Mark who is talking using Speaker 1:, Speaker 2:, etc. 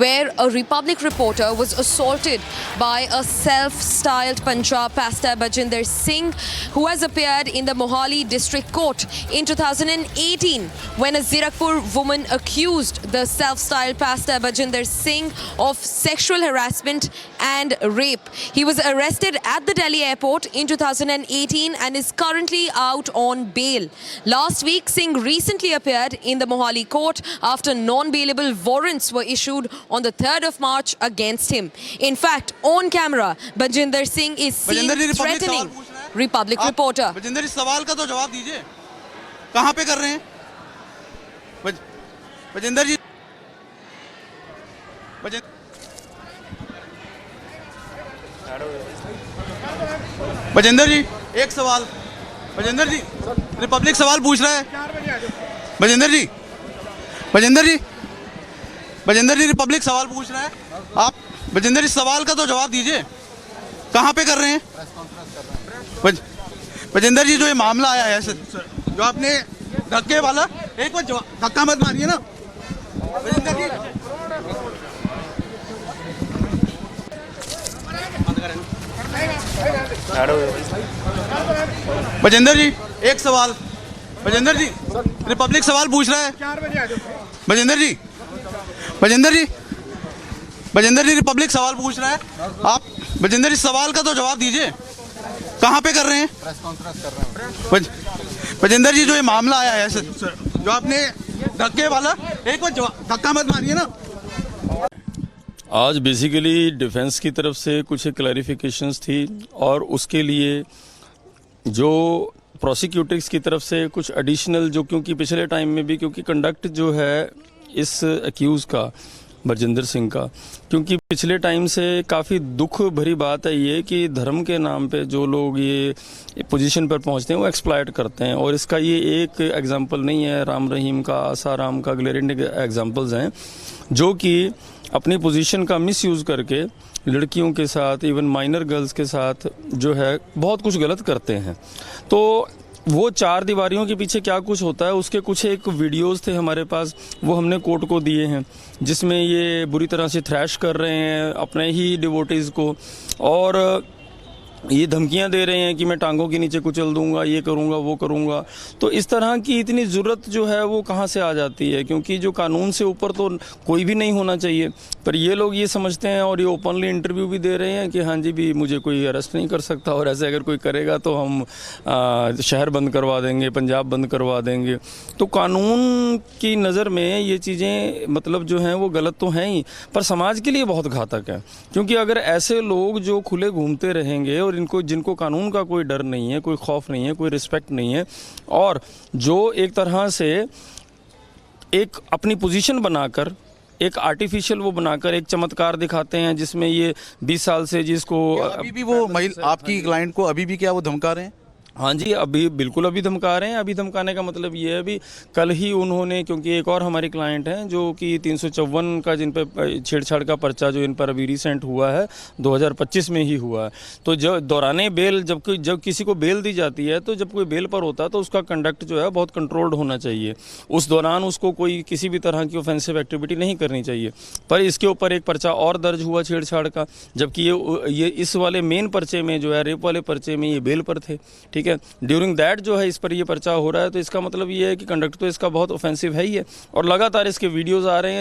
Speaker 1: where a Republic reporter was assaulted by a self-styled Punjab pastor Bajinder Singh, who has appeared in the Mohali District Court in 2018 when a Zirakpur woman accused the self-styled pastor Bajinder Singh of sexual harassment and rape. He was arrested at the Delhi airport in 2018 and is currently out on bail. Last week, Singh recently appeared in the Mohali court after non-bailable warrants were issued on the 3rd of March against him. In fact, on camera, Bajinder Singh is seen threatening Republic reporter.
Speaker 2: Bajinder, इस सवाल का तो जवाब दीजिए, कहाँ पे कर रहे हैं? बजिंदर जी, बजिंदर जी, एक सवाल, बजिंदर जी, रिपब्लिक सवाल पूछ रहा है। बजिंदर जी, बजिंदर जी, बजिंदर जी, रिपब्लिक सवाल पूछ रहा है। आप बजिंदर, इस सवाल का तो जवाब दीजिए, कहाँ पे कर रहे हैं? बजिंदर जी, जो ये मामला आया है, जो आपने धक्के वाला, एक बार धक्का मत मारिए ना। बजिंदर जी, बजिंदर जी, एक सवाल, बजिंदर जी, रिपब्लिक सवाल पूछ रहा है। बजिंदर जी, बजिंदर जी, बजिंदर जी, रिपब्लिक सवाल पूछ रहा है। आप बजिंदर, इस सवाल का तो जवाब दीजिए, कहाँ पे कर रहे हैं? बजिंदर जी, जो ये मामला आया है, जो आपने धक्के वाला, एक बार धक्का मत मारिए ना।
Speaker 3: आज बेसिकली डिफेंस की तरफ से कुछ क्लैरिफिकेशंस थी और उसके लिए जो प्रोसिक्यूटर्स की तरफ से कुछ एडिशनल, जो क्योंकि पिछले टाइम में भी क्योंकि कंडक्ट जो है इस अक्यूज़ का, बजिंदर सिंह का, क्योंकि पिछले टाइम से काफ़ी दुख भरी बात है ये कि धर्म के नाम पे जो लोग ये पोजीशन पर पहुंचते हैं वो एक्सप्लॉइट करते हैं। और इसका ये एक एग्जांपल नहीं है, राम रहीम का, आसाराम का, ग्लेरियंट एग्जांपल्स हैं जो कि अपनी पोजीशन का मिसयूज़ करके लड़कियों के साथ, इवन माइनर गर्ल्स के साथ जो है बहुत कुछ गलत करते हैं। तो वो चार दीवारियों के पीछे क्या कुछ होता है, उसके कुछ एक वीडियोस थे हमारे पास, वो हमने कोर्ट को दिए हैं, जिसमें ये बुरी तरह से थ्रैश कर रहे हैं अपने ही डिवोटीज़ को और ये धमकियां दे रहे हैं कि मैं टांगों के नीचे कुचल दूंगा, ये करूंगा, वो करूंगा। तो इस तरह की इतनी ज़रूरत जो है वो कहाँ से आ जाती है, क्योंकि जो कानून से ऊपर तो कोई भी नहीं होना चाहिए। पर ये लोग ये समझते हैं और ये ओपनली इंटरव्यू भी दे रहे हैं कि हाँ जी भी मुझे कोई अरेस्ट नहीं कर सकता, और ऐसे अगर कोई करेगा तो हम शहर बंद करवा देंगे, पंजाब बंद करवा देंगे। तो कानून की नज़र में ये चीज़ें मतलब जो हैं वो गलत तो हैं ही, पर समाज के लिए बहुत घातक है। क्योंकि अगर ऐसे लोग जो खुले घूमते रहेंगे और इनको जिनको कानून का कोई डर नहीं है, कोई खौफ नहीं है, कोई रिस्पेक्ट नहीं है, और जो एक तरह से एक अपनी पोजीशन बनाकर, एक आर्टिफिशियल वो बनाकर एक चमत्कार दिखाते हैं जिसमें ये 20 साल से जिसको
Speaker 2: अभी भी वो आपकी क्लाइंट को अभी भी क्या वो धमका रहे हैं?
Speaker 3: हाँ जी, अभी बिल्कुल अभी धमका रहे हैं। अभी धमकाने का मतलब ये है, अभी कल ही उन्होंने, क्योंकि एक और हमारी क्लाइंट हैं जो कि 354 का जिन पे छेड़छाड़ का पर्चा जो इन पर अभी रिसेंट हुआ है, 2025 में ही हुआ है। तो जब दौराने बेल, जब किसी को बेल दी जाती है, तो जब कोई बेल पर होता है तो उसका कंडक्ट जो है बहुत कंट्रोल्ड होना चाहिए। उस दौरान उसको कोई किसी भी तरह की ऑफेंसिव एक्टिविटी नहीं करनी चाहिए। पर इसके ऊपर एक पर्चा और दर्ज हुआ छेड़छाड़ का, जबकि ये इस वाले मेन पर्चे में जो है, रेप वाले पर्चे में ये बेल पर थे। ठीक है, ड्यूरिंग दैट जो है इस पर ये पर्चा हो रहा है। तो इसका मतलब ये है कि कंडक्ट तो इसका बहुत ऑफेंसिव है ही है, और लगातार इसके वीडियोस आ रहे हैं